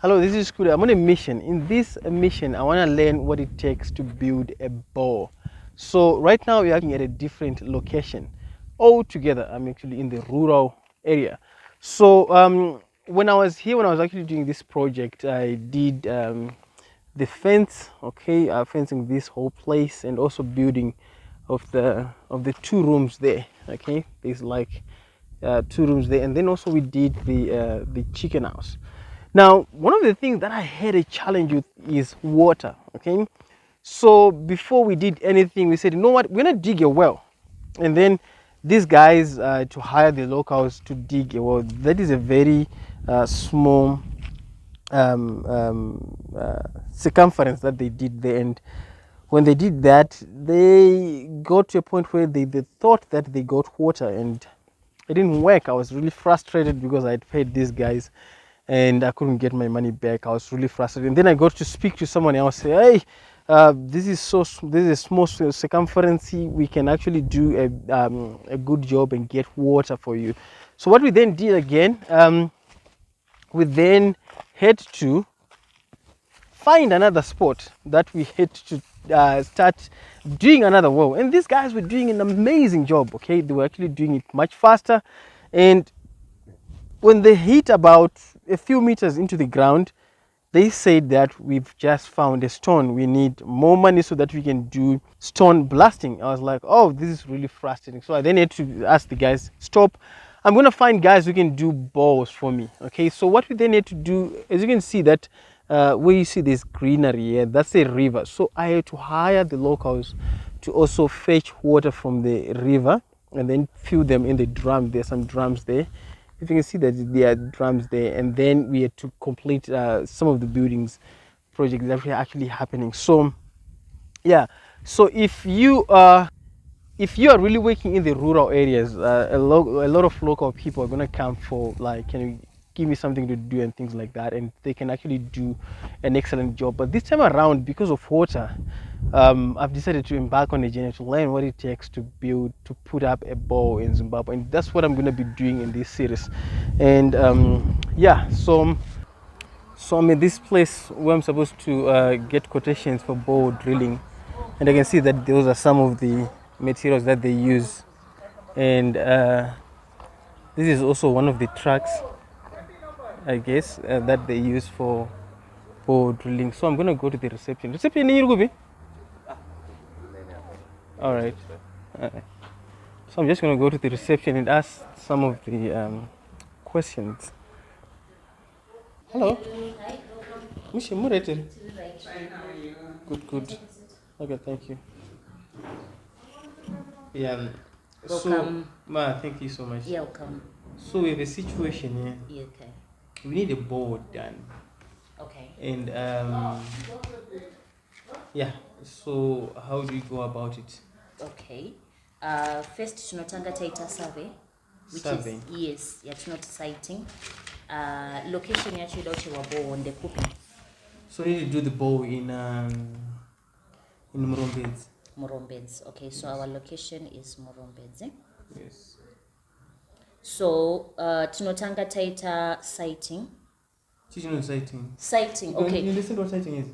Hello, this is Kuda. I'm on a mission. In this mission, I want to learn what it takes to build a bow. So right now we are looking at a different location. All together, I'm actually in the rural area. So when I was actually doing this project, I did the fence, okay, fencing this whole place, and also building of the 2 rooms there. Okay, there's like 2 rooms there, and then also we did the chicken house. Now, one of the things that I had a challenge with is water. Okay, so before we did anything, we said, you know what, we're gonna dig a well, and then these guys to hire the locals to dig a well. That is a very small circumference that they did there, and when they did that, they got to a point where they thought that they got water, and it didn't work. I was really frustrated because I'd paid these guys and I couldn't get my money back. I was really frustrated. And then I got to speak to someone else, say, hey, this is a small circumference. We can actually do a good job and get water for you. So what we then did again, we then had to find another spot that we had to start doing another well. And these guys were doing an amazing job. Okay, they were actually doing it much faster, and when they hit about a few meters into the ground, they said that we've just found a stone. We need more money so that we can do stone blasting. I was like, oh, this is really frustrating. So I then had to ask the guys, stop. I'm going to find guys who can do balls for me. Okay, so what we then had to do, as you can see that where you see this greenery here, that's a river. So I had to hire the locals to also fetch water from the river and then fill them in the drum. There's some drums there. If you can see that there are drums there, and then we had to complete some of the buildings projects that were actually happening. So yeah, so if you are really working in the rural areas, a lot of local people are going to come for, like, can you give me something to do and things like that, and they can actually do an excellent job. But this time around, because of water, I've decided to embark on a journey to learn what it takes to put up a bow in Zimbabwe, and that's what I'm going to be doing in this series. And yeah, so I'm in this place where I'm supposed to get quotations for bow drilling, and I can see that those are some of the materials that they use, and this is also one of the trucks, I guess, that they use for drilling. So I'm going to go to the reception. Reception in Yurugubi? All right. So I'm just going to go to the reception and ask some of the questions. Hello. Mishi Murete. Good. Okay, thank you. Yeah. Welcome. So, Ma, thank you so much. Yeah, welcome. So we have a situation here. Yeah, okay. We need a board done. Okay. And yeah. So how do you go about it? Okay. First tinotanga taita survey, which Survey. is yes, yatinoti sighting. Location yacho ida uchewa bow on the kupi. So you need to do the bow in Murombedzi. Murombedzi. Okay, so our location is Murombedzi. Yes. So tinotanga taita sighting. Sighting. Sighting. Okay. You listen to what sighting is?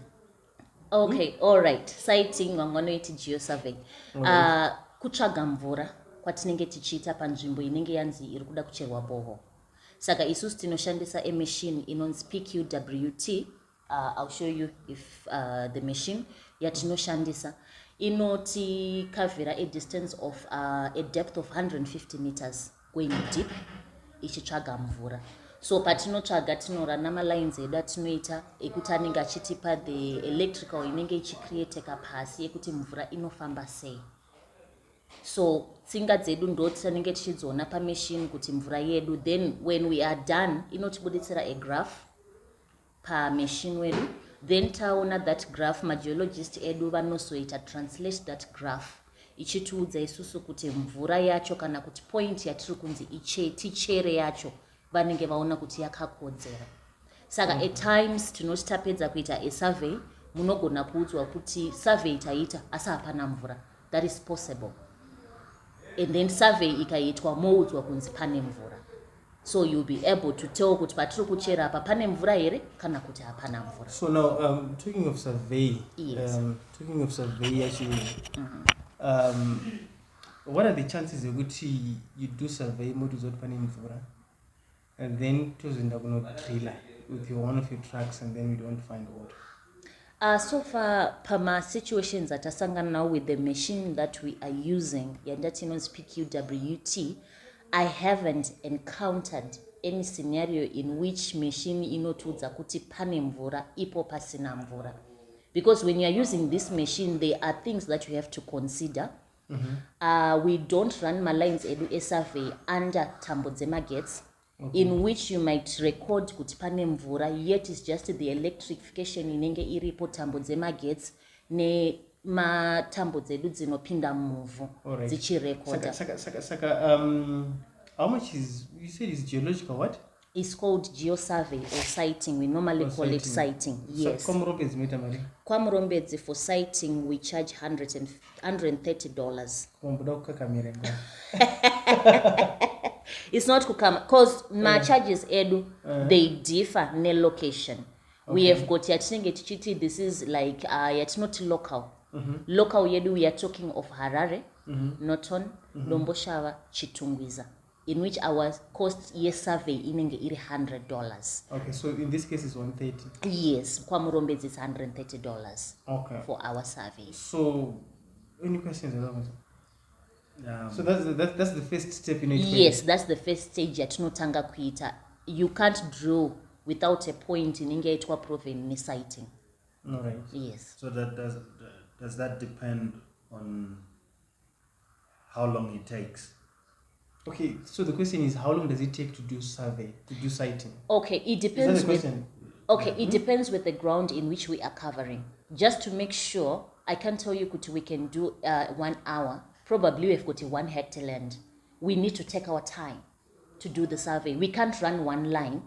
Okay, all right. Sighting wanganoiti geo survey. Kutsvaga mvura kwatinenge tichiita panzvimbo inenge yanzi iri kuda kucherwa borehole. Saka isusu tinoshandisa a machine inonzi PQWT. I'll show you if the machine yatinoshandisa inoti kavhira a distance of a depth of 150 meters going deep ichitsvaga mvura. So patinotsvaga tinora namalines edu atinoita ekuti anenge achitipa the electrical inenge ichicreateka pasi yekuti mvura inofamba sei. So tsinga dzedu ndo tinenge tichidzona pamachine kuti mvura yedu, then when we are done inotibuditsira a graph pamachine wedu, then taona that graph mageologist edu vanozoita translate that graph ichitiudza isusu kuti mvura yacho kana kuti point yatiri kunzi tichere yacho vanenge vaona kuti yakakodzera. Saka at times tinoti tapedza kuita a survey munogona kuudzwa kuti survey taita asi hapana mvura. That is possible. And then survey ikaitwa moudzwa kunzi pane mvura. so you'll be able to tell kuti patiri kuchera apa pane mvura here kana kuti hapana mvura. So now, talking of survey, Yes. talking of survey actually, what are the chances yokuti you do survey motozoti pane mvura and then tozoenda kunodrilla with one of your trucks and then we don't find water? So far, pama situations that are now with the machine that we are using, Yandatinon's PQWT, I haven't encountered any scenario in which machine inotudza kuti pane mvura ipo pasina mvura. Because when you are using this machine, there are things that you have to consider. We don't run my lines edu survey under tambo dzemagets. Okay. In which you might record kuti pane mvura, yet it's just the electrification inenge iripo tambo dzemagets ne matambo dzedu dzinopinda muvhu dzichirecorda. Saka, how much is, you said it's geological what? It's called geosurvey or sighting. We normally call it sighting. Yes. So, Kwamurombedzi for sighting we charge $130. It's not kukama because my charges edu they differ ne location. Okay. We have got yatinenge tichiti, this is like yet not local. Local yedu we are talking of Harare, Norton, Lomboshawa, Chitungwiza, in which our cost year survey inenge iri $100. Okay, so in this case it's 130. Yes, kwa Murombezi is $130. Okay. For our survey. So any questions about that? So that's the first step in it. Yes, that's the first stage at Notanga Kuita. You can't draw without a point in Ingaitwa proven sighting. All right. Yes. So that does that depend on how long it takes? Okay, so the question is, how long does it take to do survey, to do sighting? Okay, it depends. Is that the question? Okay, it depends with the ground in which we are covering. Just to make sure, I can tell you we can do 1 hour. Probably we've got 1 hectare land. We need to take our time to do the survey. We can't run one line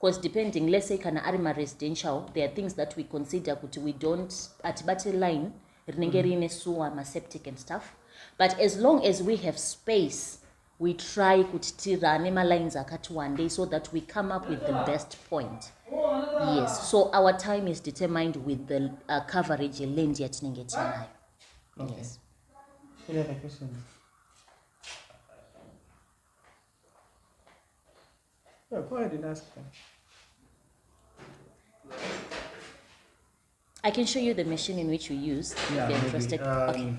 because depending, let's say kana arima residential, there are things that we consider we don't at battle line, ma septic and stuff. But as long as we have space, we try to run lines akati one day so that we come up with the best point. Yes, so our time is determined with the coverage land yet ningetina. Okay. Yes. Any other questions? Yeah, go ahead and ask them. I can show you the machine in which we use if you're interested. Okay.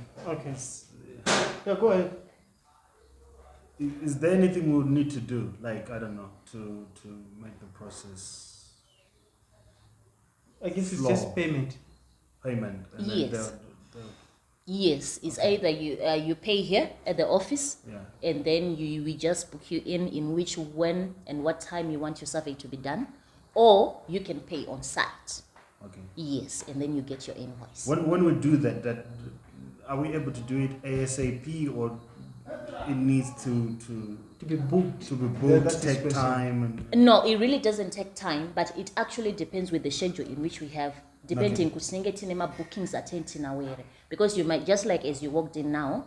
Yeah, go ahead. Is there anything we would need to do, like, I don't know, to make the process? I guess it's just payment. Payment. And yes. Yes, it's either you pay here at the office, and then we just book you in which, when, and what time you want your survey to be done, or you can pay on site. Okay. Yes, and then you get your invoice. When we do that, are we able to do it ASAP, or it needs to be booked? To be booked, take time. No, it really doesn't take time, but it actually depends with the schedule in which we have. Depending, bookings attend because you might, just like as you walked in now,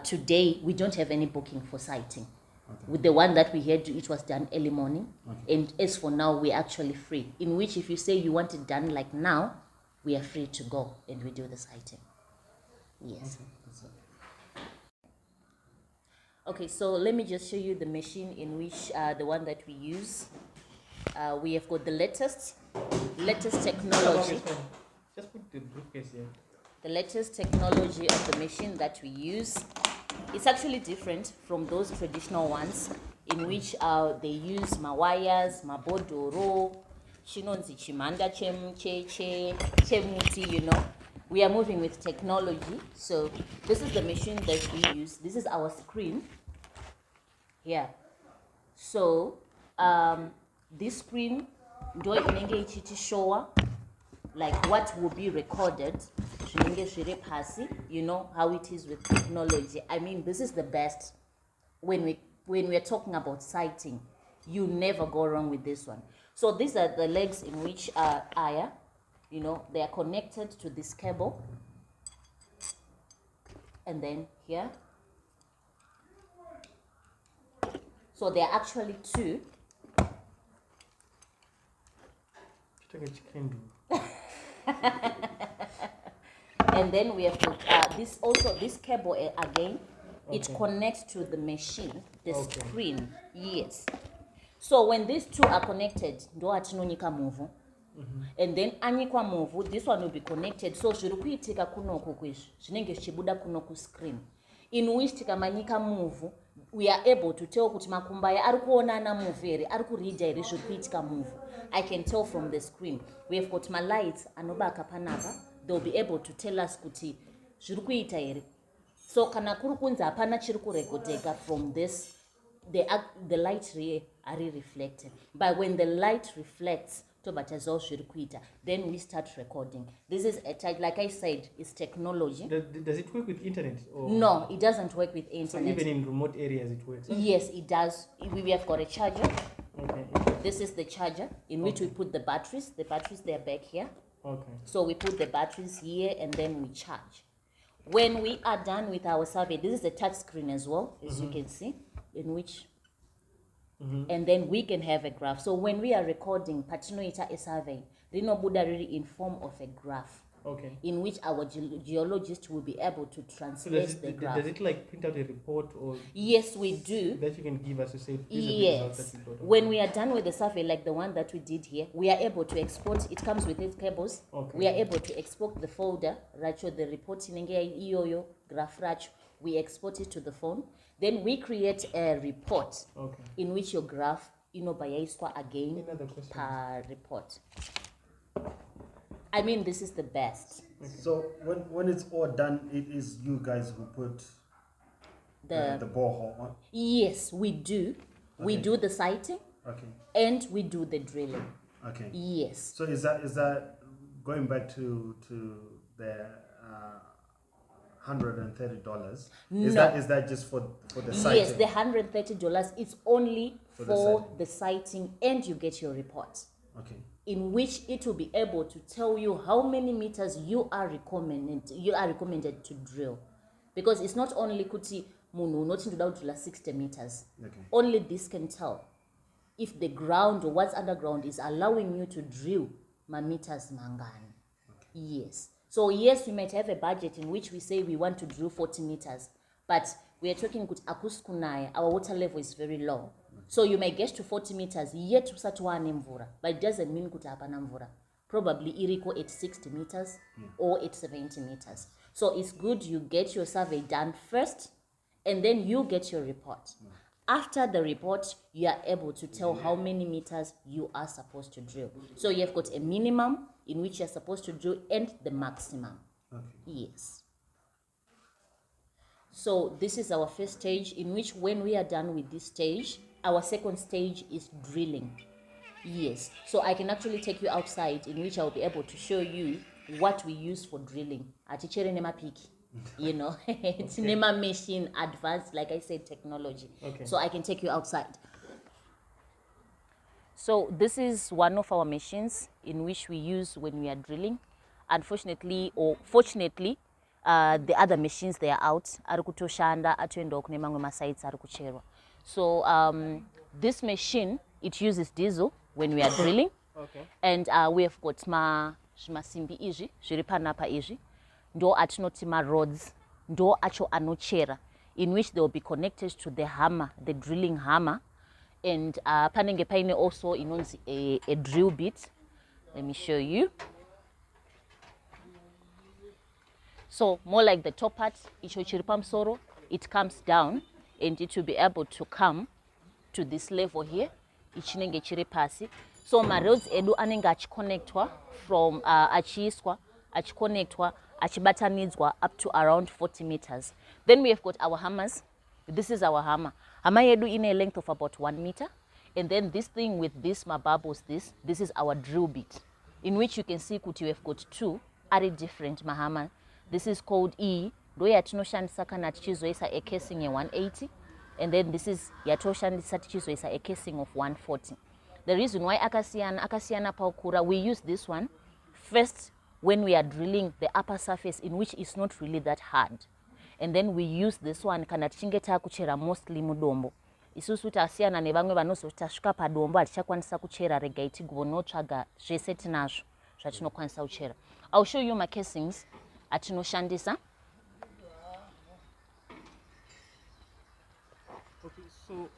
today we don't have any booking for sighting. Okay. With the one that we had, it was done early morning. Okay. And as for now, we're actually free. In which, if you say you want it done like now, we are free to go and we do the sighting. Yes. Okay, so let me just show you the machine in which the one that we use. We have got the latest technology. Just put the briefcase here. The latest technology of the machine that we use. It's actually different from those traditional ones in which they use mawires, mabodoro, chinonzi chimanda chemuti, you know. We are moving with technology. So this is the machine that we use. This is our screen here. So this screen do inenge ichiti show like what will be recorded. You know how it is with technology. I mean, this is the best when we're talking about sighting. You never go wrong with this one. So these are the legs in which Aya, you know, they are connected to this cable. And then here. So there are actually two. And then we have got this cable again. It connects to the machine, the screen. Yes. So when these two are connected, ndo atinonika move. And then anyikwa move, this one will be connected. So zviri kuitika kunoko kwizvi zvinenge zvichibuda kuno ku screen. In which tikamanyika move, we are able to tell kuti makumba aya ari kuonana move here, ari kureader here zviri kuitika move. I can tell from the screen. We have got my lights anobaka panapa. They'll be able to tell us kuti zviri kuita here. So kana kuri kunzi hapana chiri kurekodeka from this, the light here are reflected. But when the light reflects, then we start recording. This is like I said, it's technology. Does it work with internet? Or? No, it doesn't work with internet. So even in remote areas it works? Yes, it does. We have got a charger. Okay. This is the charger in which we put the batteries. The batteries, they're back here. Okay. So we put the batteries here and then we charge. When we are done with our survey, this is a touch screen as well, as you can see, in which and then we can have a graph. So when we are recording patinoita a survey, Rino Buddha really in form of a graph. Okay. In which our geologist will be able to translate the graph. Does it like print out a report or? Yes, we do. That you can give us to say. Yes. When we are done with the survey, like the one that we did here, we are able to export. It comes with its cables. Okay. We are able to export the folder, racho the report in ioyo graph racho. We export it to the phone. Then we create a report in which your graph, bayaiswa again per report. I mean, this is the best. Okay. So when it's all done, it is you guys who put the borehole on? Yes, we do. Okay. We do the sighting. Okay. And we do the drilling. Okay. Yes. So is that going back to the $130? No. Is that just for the sighting? Yes, the $130 is only for the sighting, and you get your report. Okay. In which it will be able to tell you how many meters you are recommended to drill, because it's not only kuti munu not into drill 60 meters. Okay. Only this can tell if the ground or what's underground is allowing you to drill ma meters mangani. Okay. Yes. So yes, we might have a budget in which we say we want to drill 40 meters, but we are talking kuti akuskunaya, our water level is very low. So you may get to 40 meters, yet usatwane mvura, but it doesn't mean kuti hapana mvura. Probably iriko at 60 meters or at 70 meters. So it's good you get your survey done first, and then you get your report. After the report, you are able to tell how many meters you are supposed to drill. So you have got a minimum in which you are supposed to drill and the maximum. Okay. Yes. So this is our first stage, in which when we are done with this stage, our second stage is drilling. Yes. So I can actually take you outside, in which I will be able to show you what we use for drilling. Atichere nema piki. It's nema machine, advanced, like I said, technology. Okay. So I can take you outside. So this is one of our machines in which we use when we are drilling. Unfortunately or fortunately, the other machines, they are out. Arukutoshanda atuendo kune mangwe masites arukucherwa. So this machine, it uses diesel when we are drilling. Okay. And we have got masimbi iji, shiripanapa iji, ndo atinotima rods, ndo acho anochera, in which they will be connected to the hammer, the drilling hammer. And panenge paine also inonzi a drill bit. Let me show you. So more like the top part, soro, it comes down, and it will be able to come to this level here. Ichinenge chiripasi. So my rods edu anenga achiconnectwa from achiswa, achiconnectwa, achibatanidzwa up to around 40 meters. Then we have got our hammers. This is our hammer. Hammer yedu in a length of about 1 meter. And then this thing with this mababos, this is our drill bit, in which you can see kuti we have got two very different mahama. This is called E. Do yatinoshandisa kana tichizoisa a casing a 180. And then this is yatoshandisa tichizoisa a casing of 140. The reason why akasiyana paukura, we use this one first when we are drilling the upper surface, in which is not really that hard. And then we use this one kana tichingeta kuchera mostly mudombo. isusu tasiyana nevamwe vanozoti tasvika padombo hatichakwanisa kuchera regai tigonotsvaga zvese tinazvo zvatinokwanisa kuchera. I'll show you my casings atinoshandisa. Okay, so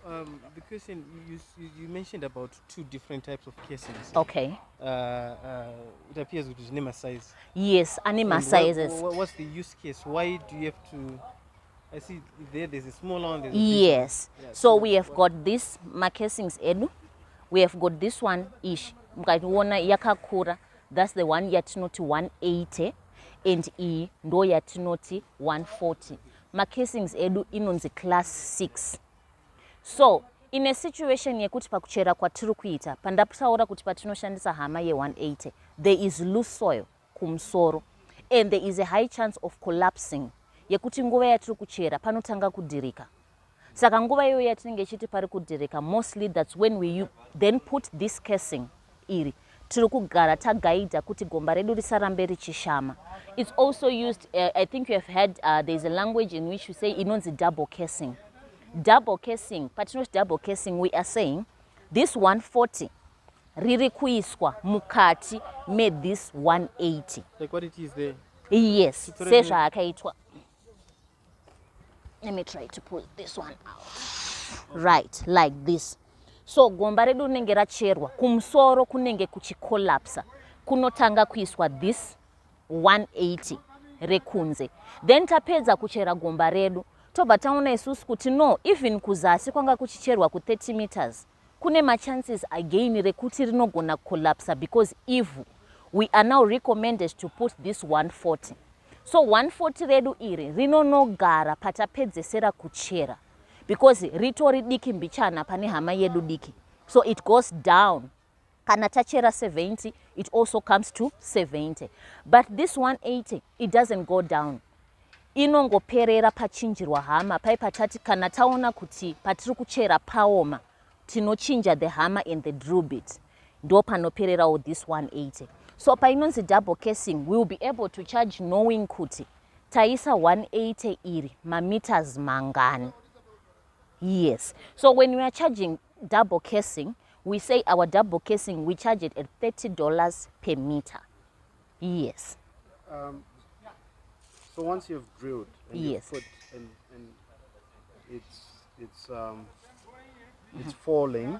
the question you mentioned about 2 different types of casings. Okay. It appears with name size. Yes, anima And sizes. What's the use case? Why do you have to? I see there's a smaller one. There's a Yes. big one. Yeah, So we have got this casings edu. We have got this one ish. Mukaiona yakakura. That's the one yatinoti 180 and e ndo yatinoti 140. Casings edu inonzi class 6. So in a situation yekuti pakuchera kwatiri kuita pandataura kuti patinoshandisa hama ye180 there is loose soil kumsoro and there is a high chance of collapsing yekuti nguva yatiri kuchera panotanga kudhirika. Saka nguva iyo yatinenge chiti pari kudhirika mostly that's when we then put this casing iri tiri kugara tagaidha kuti gomba redu risarambe richishama. It's also used I think you have heard there's a language in which you say inonzi double casing. Double casing, patinoti double casing, we are saying this 140 riri kuiswa mukati made this 180. Like what it is there. Yes, sezvaakaitwa. Let me try to pull this one out. Right, like this. So gomba redu rinenge racherwa kumsoro kunenge kuchikolapsa kunotanga kuiswa this 180 rekunze. Then tapedza kuchera gomba redu tobva taona isusu kuti no, even kuzasi kwanga kuchicherwa ku 30 meters kune machances again rekuti rinogona collapse because if we are now recommended to put this 140. So 140 redu iri rinonogara patapedzesera kuchera because ritori diki mbichana pane hama yedu diki. So it goes down. Kana tachera 70, it also comes to 70. But this 180, it doesn't go down. Inongoperera pachinjirwa hama pai patati kana taona kuti patiri kuchera paoma tinochinja the hammer and the drill bit ndo panopererawo this 180. So painonzi double casing we will be able to charge knowing kuti taisa 180 iri meters mangani. Yes, so when we are charging double casing we say our double casing we charge it at $30 per meter. Yes. So once you've drilled and Yes. you've put and it's falling,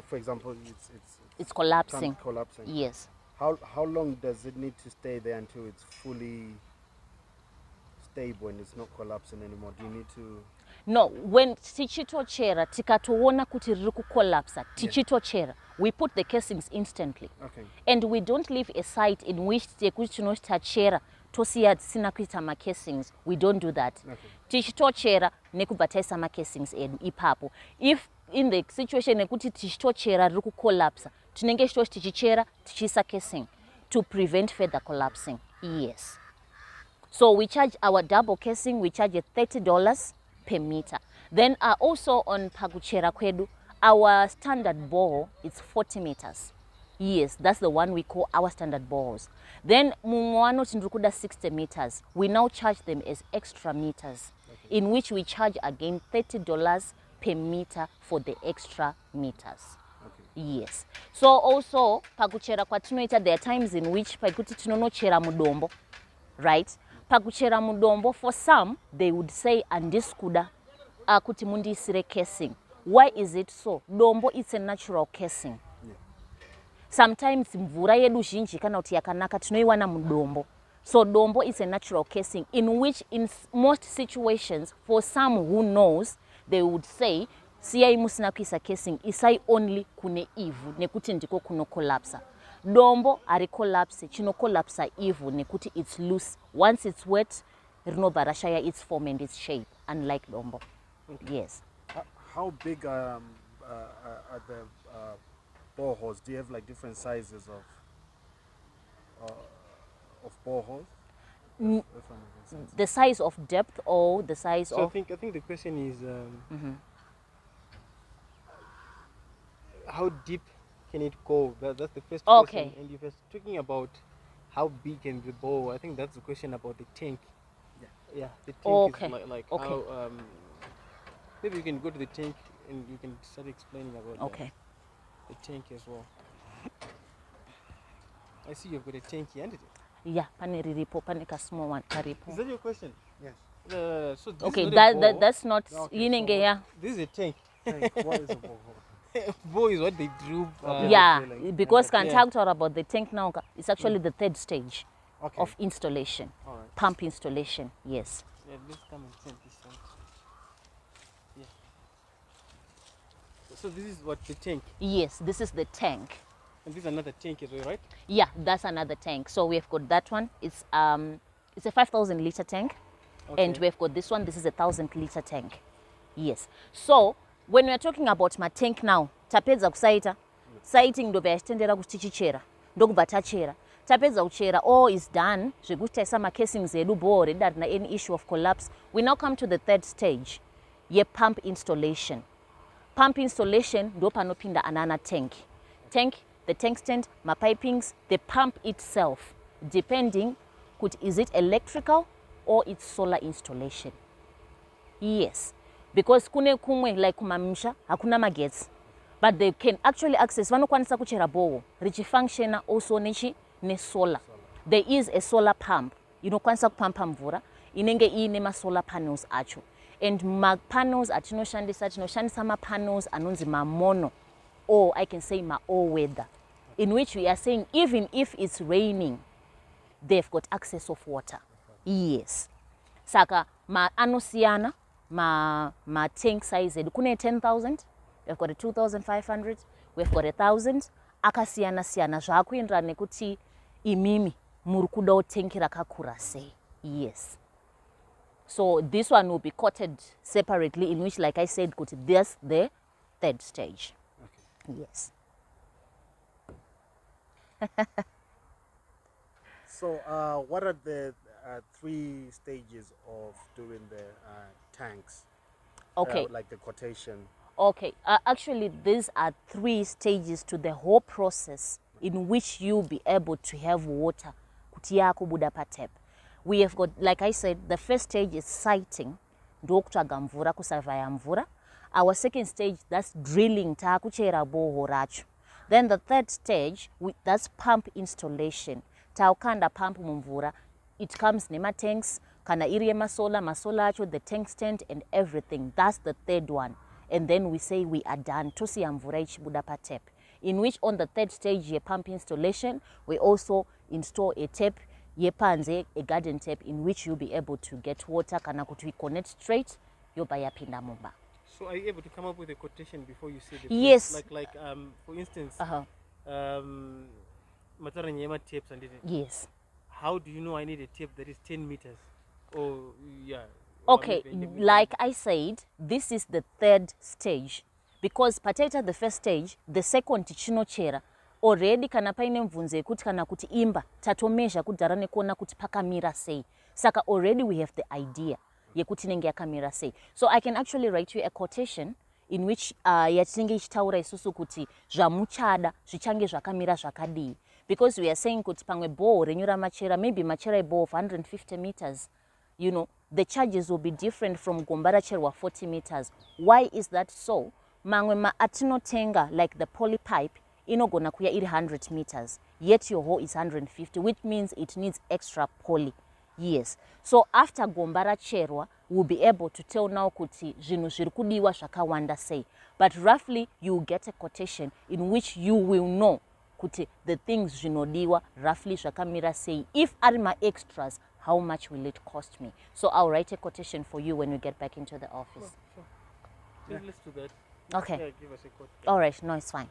for example, It's collapsing. collapsing. Yes. How long does it need to stay there until it's fully stable and it's not collapsing anymore? Do you need to? No, when tichitochera tikatoona kuti riri kukolapsa tichitochera we put the casings instantly. Okay. And we don't leave a site in which tekuti tinoti tachera tosiya tisina kuita macasings. We don't do that. Okay. Tichitochera nekubva taisa macasings edu ipapo. If in the situation yekuti tichitochera riri kukolapsa tinenge chitoti tichichera tichiisa casing to prevent further collapsing. Yes. So we charge our double casing, we charge at $30 per meter. Then also on pakuchera kwedu, our standard borehole is 40 meters. Yes, that's the one we call our standard boreholes. Then mumwano tindrukuda 60 meters. We now charge them as extra meters, in which we charge again $30 per meter for the extra meters. Yes. So also pakuchera kwatinoita there are times in which pakuti tinonochera mudombo, right? Pakuchera mudombo, for some they would say andiskuda kuti mundisire casing. Why is it so? Dombo it's a natural casing. Sometimes mvura yedu zhinji kana kuti yakanaka tinoiwana mudombo. So dombo is a natural casing in which in most situations for some who knows they would say siyai musina kuisa casing isai only kune ivhu nekuti ndiko kuno collapse. Dombo ari collapse chino collapse ivhu nekuti it's loose. Once it's wet rinobva rashaya its form and its shape, unlike dombo. Yes. How big are the boreholes? Do you have like different sizes of boreholes? The size of depth or the size So of? I think the question is how deep can it go? That's the first Okay. question. And if you're talking about how big can the bore, I think that's the question about the tank. Yeah, the tank Okay. is like Okay. how maybe you can go to the tank and you can start explaining about Okay. the tank as well. I see you've got a tank here, isn't it? Yeah, pane riripo, pane ka small one karipo. Is that your question? Yes. So this Okay, is not a bowl. that's not Okay, yinenge so ya. This is a tank. Tank, what is a borehole? Bowl is what they drew. Okay. Yeah, drilling, because and can yeah. talk about the tank now. It's actually the third stage Okay. of installation, All right. pump installation. Yes. Yeah, let's come and set this out. Yeah. So this is what the tank, Yes, this is the tank. and this is another tank as well, right? Yeah, that's another tank. So we've got that one. It's a 5,000 liter tank, and Okay. we've got this one. This is a 1,000 liter tank. Yes. So when we're talking about my tank now, tapedza kusaita sighting ndo bayachitendera kuti tichichera ndokubva tachera tapedza kuchera all is done zvekuti taisa macasings edu bore redu harina any issue of collapse. We now come to the third stage yepump installation. Pump installation ndo panopinda anana tank. The tank stand, pipings, the pump itself, depending kuti is it electrical or it's solar installation. Yes, because kune kumwe like kumamisha hakuna magetsi, but they can actually access vanokwanisa kuchera bowo richifunctiona also ne solar. There is a solar pump inokwanisa kupampa mvura inenge iine ma-solar panels acho, and ma-panels tinoshandisa ma-panels anonzi ma-mono, or I can say ma-all weather, in which we are saying even if it's raining they've got access of water. Yes, saka anosiyana ma tank size edu kune 10,000, we've got a 2,500, we've got 1,000, akasiyana siyana zvakuenderana nekuti imimi muri kuda tanki rakakura sei. Yes, so this one will be quoted separately, in which like I said kuti this the third stage. Okay. Yes. So what are the 3 stages of doing the tanks? Okay. Like the quotation. Okay, actually these are 3 stages to the whole process in which you'll be able to have water kuti yakubuda pa tap. We have got, like I said, the first stage is sighting, ndokutsvaga mvura, kusavaya mvura. Our second stage, that's drilling, takuchera boho racho. Then the third stage, that's pump installation, taukanda pump mumvura. It comes nema tanks, kana iri masola acho, the tank stand and everything. That's the third one. And then we say we are done. Tosi mvura ichibuda pa tap. In which on the third stage, ye pump installation, we also install a tap, ye panze, a garden tap, in which you'll be able to get water, kana kuti connect straight, yobaya pinda mumba. So are you able to come up with a quotation before you see the Yes. tapes? Like for instance, Mataranyema tapes and it. Yes. How do you know I need a tape that is 10 meters? Or yeah. Okay, like I said, this is the third stage. Because pateta the first stage, the second tichinochera, already kana paine mvunze kuti kana kuti imba, tatomesha kudarane kuona kuti pakamira sei. Saka already we have the idea yekuti nenge yakamira sei. So I can actually write you a quotation in which yatinenge ichitaura isusu kuti zvamuchada zvichange zvakamira zvakadii. Because we are saying kuti pamwe bore renyura machera, maybe machera bore of 150 meters, you know, the charges will be different from gombara cherwa 40 meters. Why is that so? Mangwe ma atinotenga, like the poly pipe, inogona kuya 100 meters, yet your hole is 150, which means it needs extra poly. Yes. So after gombara cherwa, we'll be able to tell now kuti zvinhu zviri kudiwa zvakawanda sei. But roughly you get a quotation in which you will know kuti the things zvinodiwa roughly zvakamira sei. If are my extras, how much will it cost me? So I'll write a quotation for you when we get back into the office. Sure. Let's do that. Okay. Yeah, give us a quote. All right. No, it's fine.